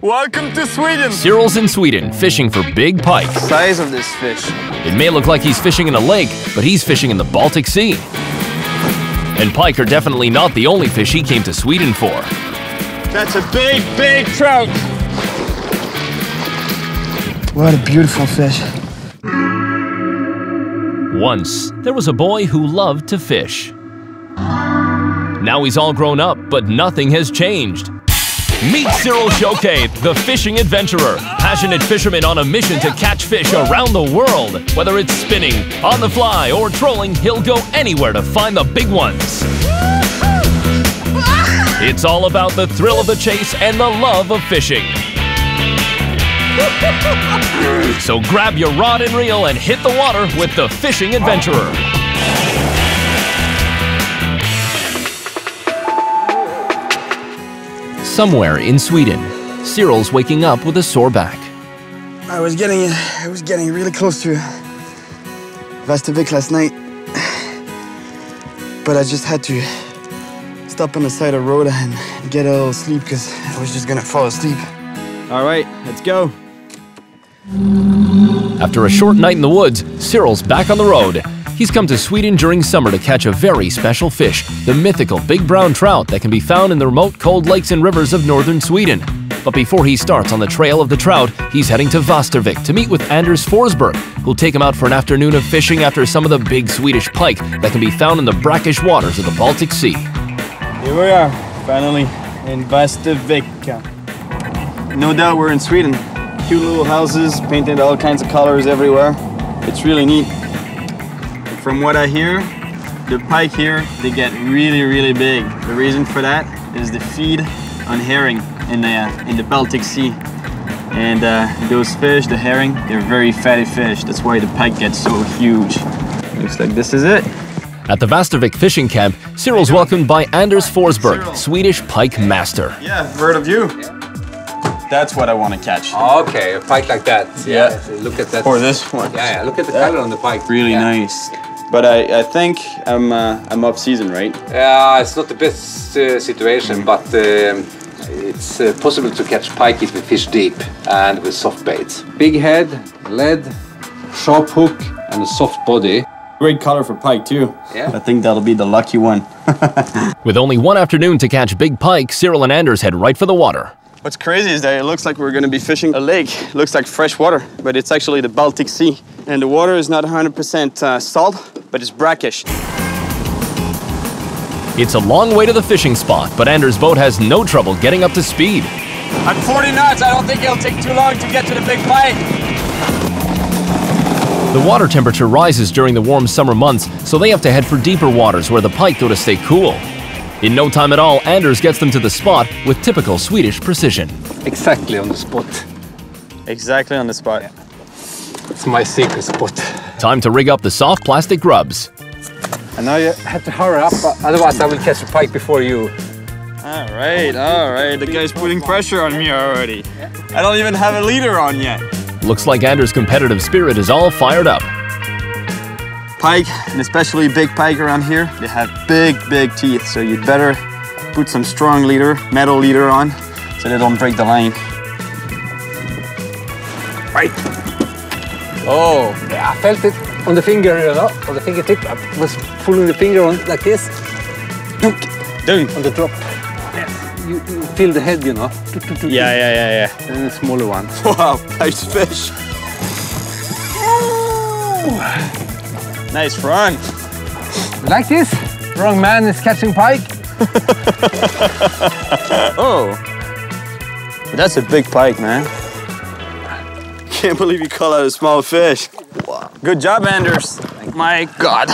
Welcome to Sweden! Cyril's in Sweden, fishing for big pike. Size of this fish. It may look like he's fishing in a lake, but he's fishing in the Baltic Sea. And pike are definitely not the only fish he came to Sweden for. That's a big, big trout! What a beautiful fish. Once, there was a boy who loved to fish. Now he's all grown up, but nothing has changed. Meet Cyril Chauquet, the fishing adventurer. Passionate fisherman on a mission to catch fish around the world. Whether it's spinning, on the fly, or trolling, he'll go anywhere to find the big ones. It's all about the thrill of the chase and the love of fishing. So grab your rod and reel and hit the water with the fishing adventurer. Somewhere in Sweden, Cyril's waking up with a sore back. I was getting really close to Vastervik last night, but I just had to stop on the side of the road and get a little sleep because I was just gonna fall asleep. All right, let's go. After a short night in the woods, Cyril's back on the road. He's come to Sweden during summer to catch a very special fish, the mythical big brown trout that can be found in the remote cold lakes and rivers of northern Sweden. But before he starts on the trail of the trout, he's heading to Vastervik to meet with Anders Forsberg, who'll take him out for an afternoon of fishing after some of the big Swedish pike that can be found in the brackish waters of the Baltic Sea. Here we are, finally in Vastervik. No doubt we're in Sweden. Cute little houses, painted all kinds of colors everywhere. It's really neat. From what I hear, the pike here, they get really, really big. The reason for that is the feed on herring in the Baltic Sea. And those fish, the herring, they're very fatty fish. That's why the pike gets so huge. Looks like this is it. At the Vastervik fishing camp, Cyril's welcomed by Anders Forsberg, Swedish pike master. Yeah, heard of you. That's what I want to catch. Okay, a pike like that. Yeah. Look at that. Or this one. Yeah, look at the color on the pike. Really nice. But I think I'm off season, right? Yeah, it's not the best situation, but it's possible to catch pike if we fish deep and with soft baits. Big head, lead, sharp hook, and a soft body. Great color for pike too. Yeah. I think that'll be the lucky one. With only one afternoon to catch big pike, Cyril and Anders head right for the water. What's crazy is that it looks like we're going to be fishing a lake. It looks like fresh water, but it's actually the Baltic Sea. And the water is not 100% salt, but it's brackish. It's a long way to the fishing spot, but Anders' boat has no trouble getting up to speed. At 40 knots, I don't think it'll take too long to get to the big pike. The water temperature rises during the warm summer months, so they have to head for deeper waters where the pike go to stay cool. In no time at all, Anders gets them to the spot with typical Swedish precision. Exactly on the spot. Exactly on the spot. Yeah. It's my secret spot. Time to rig up the soft plastic grubs. And now you have to hurry up, otherwise I will catch a pike before you. All right. The guy's putting pressure on me already. I don't even have a leader on yet. Looks like Anders' competitive spirit is all fired up. Pike, and especially big pike around here, they have big teeth, so you'd better put some strong leader, metal leader on, so they don't break the line. Right. Oh, yeah, I felt it on the finger, you know, on the fingertip. I was pulling the finger on like this. Down. On the drop. Yes. You feel the head, you know. Yeah. And a smaller one. Wow, nice fish. Nice run. Like this, wrong man is catching pike. Oh, but that's a big pike, man. Can't believe you call that a small fish. Wow. Good job, Anders. My God.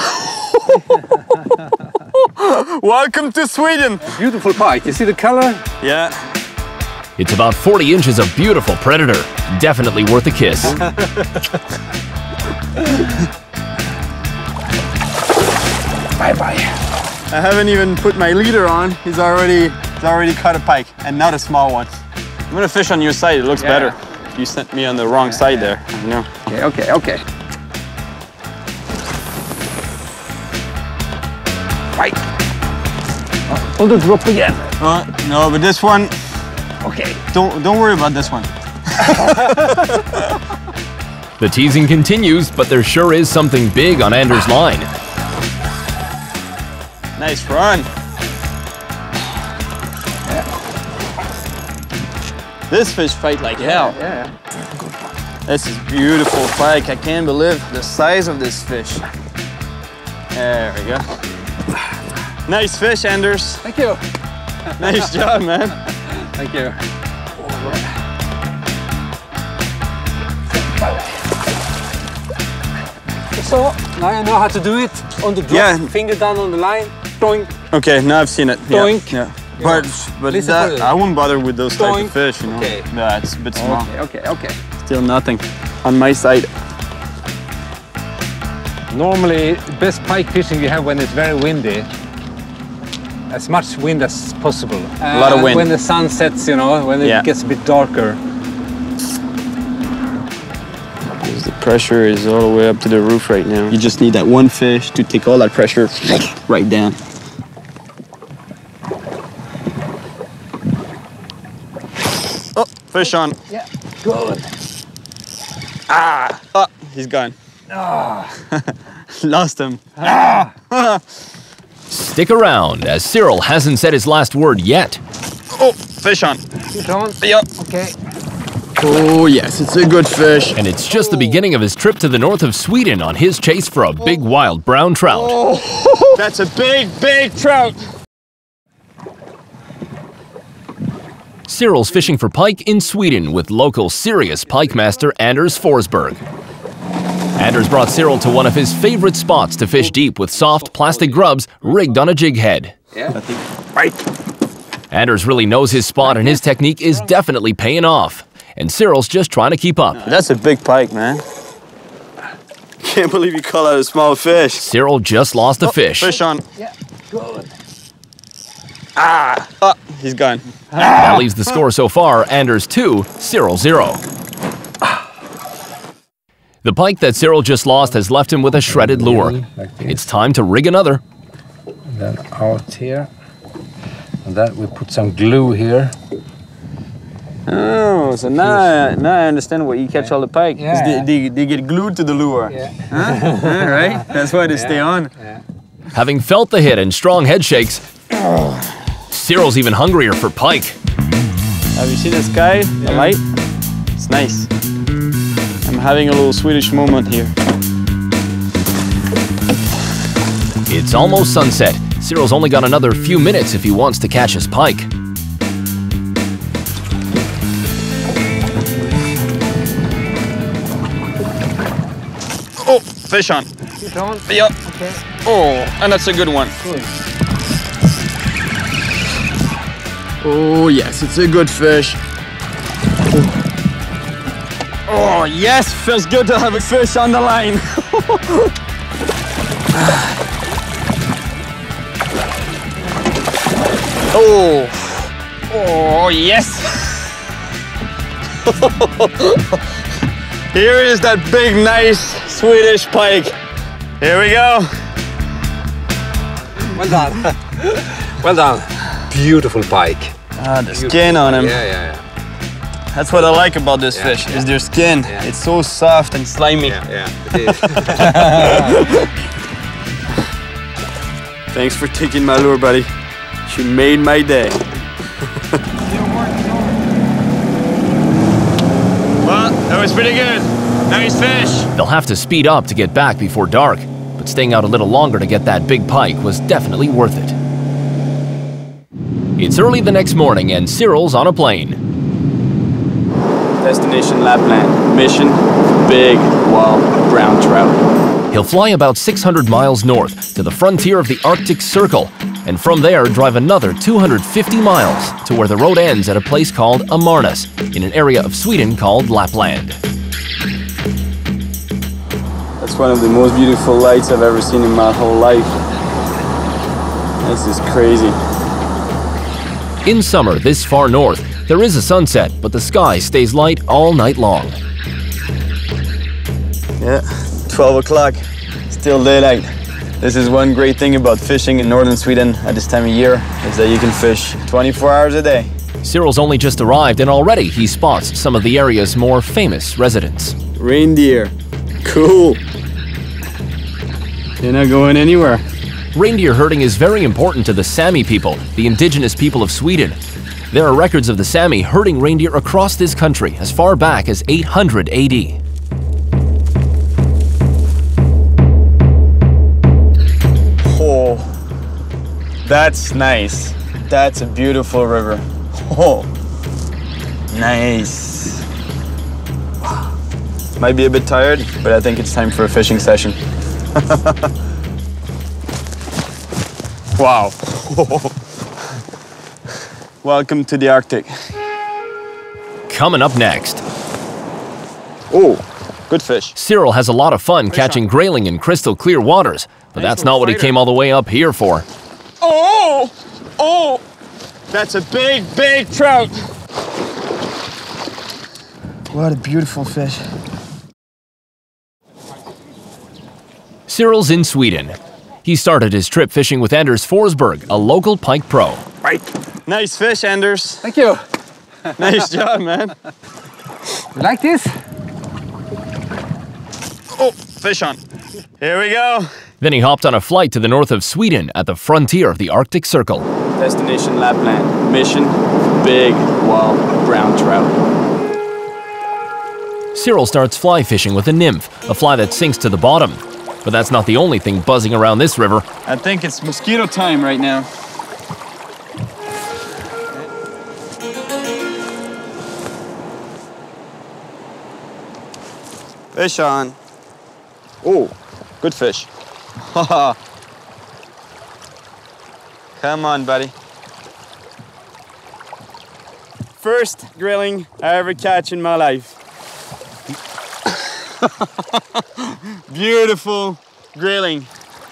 Welcome to Sweden. Beautiful pike. You see the color? Yeah. It's about 40 inches of beautiful predator. Definitely worth a kiss. Bye-bye. I haven't even put my leader on. He's already caught a pike, and not a small one. I'm gonna fish on your side. It looks better. You sent me on the wrong side there. No. Okay. Pike. On the drop again. No, but this one, Okay. Don't worry about this one. The teasing continues, but there sure is something big on Anders' line. Nice run. Yeah. This fish fight like hell. Yeah. This is beautiful pike. I can't believe the size of this fish. There we go. Nice fish, Anders. Thank you. Nice job, man. Thank you. So, now you know how to do it on the drop. Yeah. Finger down on the line. Doink. Okay, now I've seen it. Doink. Yeah. But that, I wouldn't bother with those type Doink. of fish, you know. Okay. Yeah, it's a bit small. Okay. Still nothing on my side. Normally, best pike fishing you have when it's very windy. As much wind as possible. A lot of wind. When the sun sets, you know, when it gets a bit darker. Because the pressure is all the way up to the roof right now. You just need that one fish to take all that pressure right down. Oh, fish on. Yeah, good. Oh, he's gone. Lost him. Stick around, as Cyril hasn't said his last word yet. Oh, fish on. Fish on? Yep. Okay. Oh, yes, it's a good fish. And it's just the beginning of his trip to the north of Sweden on his chase for a big wild brown trout. Oh, that's a big trout. Cyril's fishing for pike in Sweden with local serious pike master Anders Forsberg. Anders brought Cyril to one of his favorite spots to fish deep with soft plastic grubs rigged on a jig head. Yeah. Right. Anders really knows his spot and his technique is definitely paying off. And Cyril's just trying to keep up. That's a big pike, man. Can't believe you call that a small fish. Cyril just lost a fish. Fish on. Yeah, good. Oh, he's gone. That leaves the score so far, Anders 2, Cyril 0. The pike that Cyril just lost has left him with a shredded lure. Like this. It's time to rig another. And then out here. And that we put some glue here. Oh, so now I understand why you catch all the pike. 'Cause Yeah. they get glued to the lure. Yeah. Huh? Right? That's why they stay on. Yeah. Having felt the hit and strong head shakes, Cyril's even hungrier for pike. Have you seen the sky? The light? It's nice. I'm having a little Swedish moment here. It's almost sunset. Cyril's only got another few minutes if he wants to catch his pike. Oh, fish on. Fish on? Yep. Okay. Oh, and that's a good one. Good. Oh, yes, it's a good fish. Oh, yes, feels good to have a fish on the line. Oh, yes. Here is that big, nice Swedish pike. Here we go. Well done. Well done. Beautiful pike. Ah, the skin on him. Yeah. That's what I like about this fish, is their skin. Yeah. It's so soft and slimy. Yeah, it is. Thanks for taking my lure, buddy. You made my day. Well, that was pretty good. Nice fish. They'll have to speed up to get back before dark, but staying out a little longer to get that big pike was definitely worth it. It's early the next morning and Cyril's on a plane. Destination Lapland. Mission, big, wild, brown trout. He'll fly about 600 miles north to the frontier of the Arctic Circle, and from there drive another 250 miles to where the road ends at a place called Amarnus, in an area of Sweden called Lapland. That's one of the most beautiful lights I've ever seen in my whole life. This is crazy. In summer, this far north, there is a sunset, but the sky stays light all night long. Yeah, 12 o'clock, still daylight. This is one great thing about fishing in northern Sweden at this time of year, is that you can fish 24 hours a day. Cyril's only just arrived and already he spots some of the area's more famous residents. Reindeer. Cool. They're not going anywhere. Reindeer herding is very important to the Sami people, the indigenous people of Sweden. There are records of the Sami herding reindeer across this country as far back as 800 AD. Oh, that's nice. That's a beautiful river. Oh, nice. Might be a bit tired, but I think it's time for a fishing session. Wow. Welcome to the Arctic. Coming up next. Oh, good fish. Cyril has a lot of fun catching grayling in crystal clear waters, but that's not what he came all the way up here for. Oh, oh, that's a big, big trout. What a beautiful fish. Cyril's in Sweden. He started his trip fishing with Anders Forsberg, a local pike pro. Right. Nice fish, Anders. Thank you. Nice job, man. You like this? Oh, fish on. Here we go. Then he hopped on a flight to the north of Sweden at the frontier of the Arctic Circle. Destination Lapland. Mission, big, wild, brown trout. Cyril starts fly fishing with a nymph, a fly that sinks to the bottom. But that's not the only thing buzzing around this river. I think it's mosquito time right now. Fish on. Oh, good fish. Haha. Come on, buddy. First grilling I ever catch in my life. Beautiful grilling.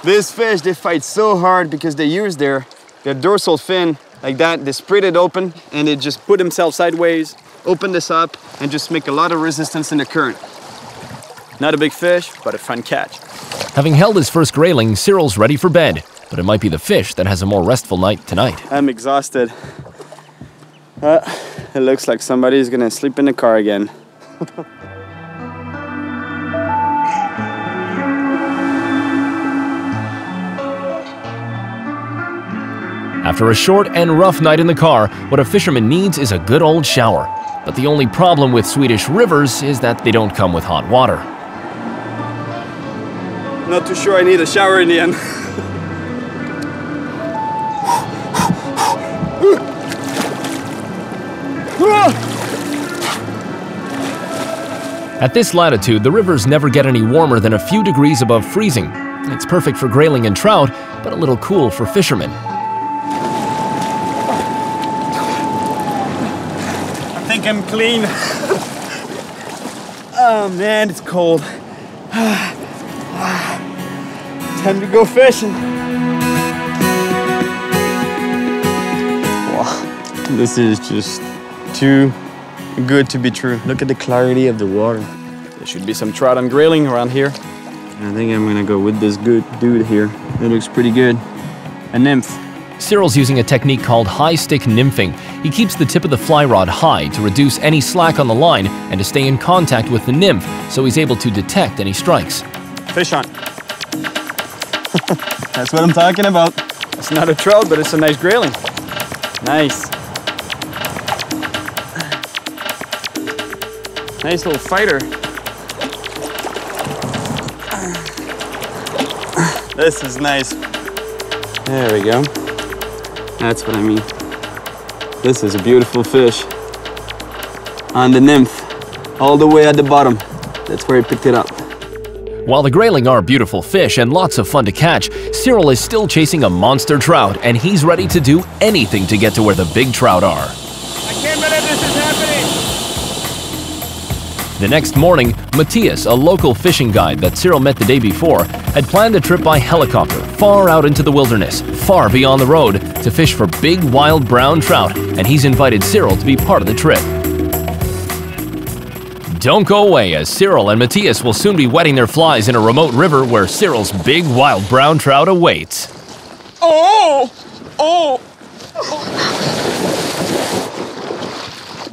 These fish, they fight so hard because they use their dorsal fin like that. They spread it open and they just put themselves sideways, open this up, and just make a lot of resistance in the current. Not a big fish, but a fun catch. Having held his first grayling, Cyril's ready for bed. But it might be the fish that has a more restful night tonight. I'm exhausted. It looks like somebody's gonna sleep in the car again. After a short and rough night in the car, what a fisherman needs is a good old shower. But the only problem with Swedish rivers is that they don't come with hot water. Not too sure I need a shower in the end. At this latitude, the rivers never get any warmer than a few degrees above freezing. It's perfect for grayling and trout, but a little cool for fishermen. I think I'm clean. Oh man, it's cold. Time to go fishing. Wow, this is just too good to be true. Look at the clarity of the water. There should be some trout and grayling around here. I think I'm gonna go with this good dude here. It looks pretty good. A nymph. Cyril's using a technique called high stick nymphing. He keeps the tip of the fly rod high to reduce any slack on the line and to stay in contact with the nymph so he's able to detect any strikes. Fish on. That's what I'm talking about. It's not a trout, but it's a nice grayling. Nice. Nice little fighter. This is nice. There we go. That's what I mean. This is a beautiful fish. On the nymph, all the way at the bottom. That's where he picked it up. While the grayling are beautiful fish and lots of fun to catch, Cyril is still chasing a monster trout, and he's ready to do anything to get to where the big trout are. I can't believe this is happening! The next morning, Matthias, a local fishing guide that Cyril met the day before, had planned a trip by helicopter far out into the wilderness, far beyond the road, to fish for big wild brown trout, and he's invited Cyril to be part of the trip. Don't go away, as Cyril and Matthias will soon be wetting their flies in a remote river where Cyril's big wild brown trout awaits. Oh! Oh!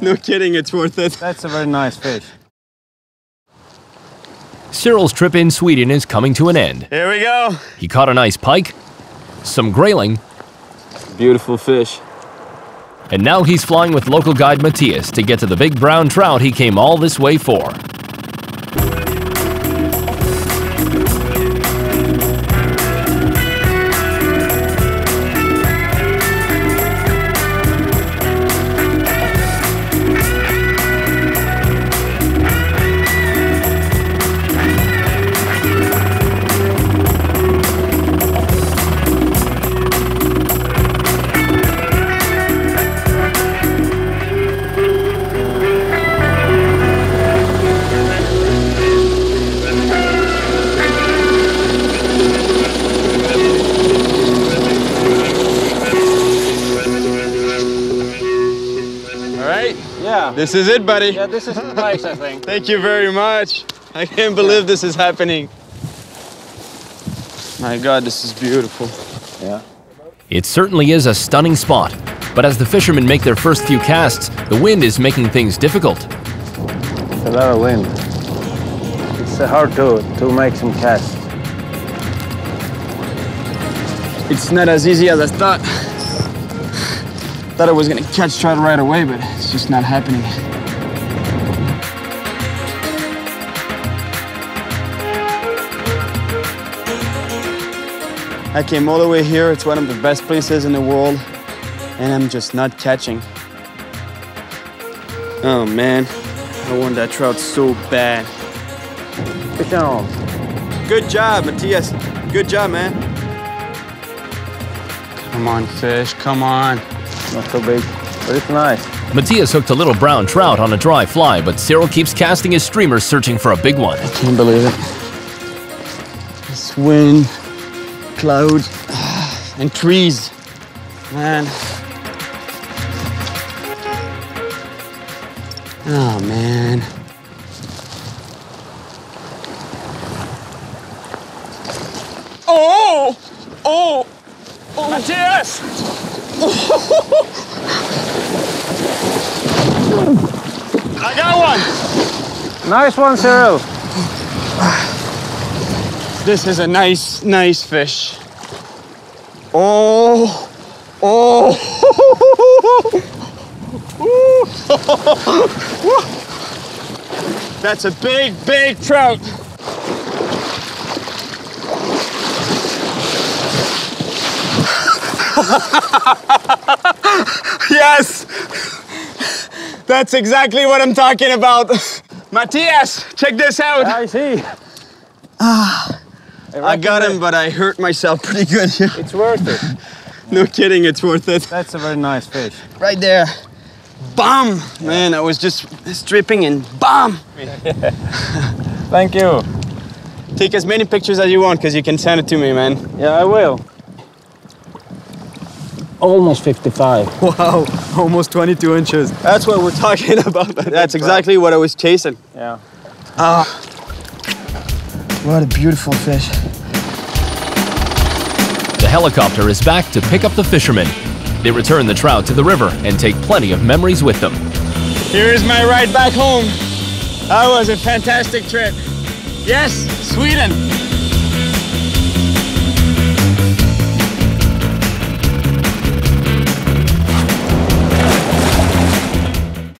No kidding, it's worth it. That's a very nice fish. Cyril's trip in Sweden is coming to an end. Here we go. He caught a nice pike, some grayling, Beautiful fish. and now he's flying with local guide Matthias to get to the big brown trout he came all this way for. Yeah. This is it, buddy. Yeah, this is nice, I think. Thank you very much. I can't believe this is happening. My God, this is beautiful. Yeah. It certainly is a stunning spot, but as the fishermen make their first few casts, the wind is making things difficult. It's a lot of wind. It's hard to make some casts. It's not as easy as I thought. Thought I was gonna catch trout right away, but it's just not happening. I came all the way here. It's one of the best places in the world, and I'm just not catching. Oh man, I want that trout so bad. Fish on. Good job, Matthias. Good job, man. Come on, fish, come on. Not so big, but it's nice. Matthias hooked a little brown trout on a dry fly, but Cyril keeps casting his streamer searching for a big one. I can't believe it. This wind, clouds, and trees. Man. Oh, man. Oh! Oh! Oh, Matthias! I got one! Nice one, Cyril. This is a nice, nice fish. Oh! Oh! That's a big, big trout. Yes! That's exactly what I'm talking about. Matthias, check this out. I see. I got him, but I hurt myself pretty good here. It's worth it. No kidding, it's worth it. That's a very nice fish. Right there. Bam! Man, I was just stripping and bam! Thank you. Take as many pictures as you want, because you can send it to me, man. Yeah, I will. Almost 55. Wow, almost 22 inches. That's what we're talking about. That's exactly what I was chasing. Yeah. Ah, what a beautiful fish. The helicopter is back to pick up the fishermen. They return the trout to the river and take plenty of memories with them. Here's my ride back home. That was a fantastic trip. Yes, Sweden.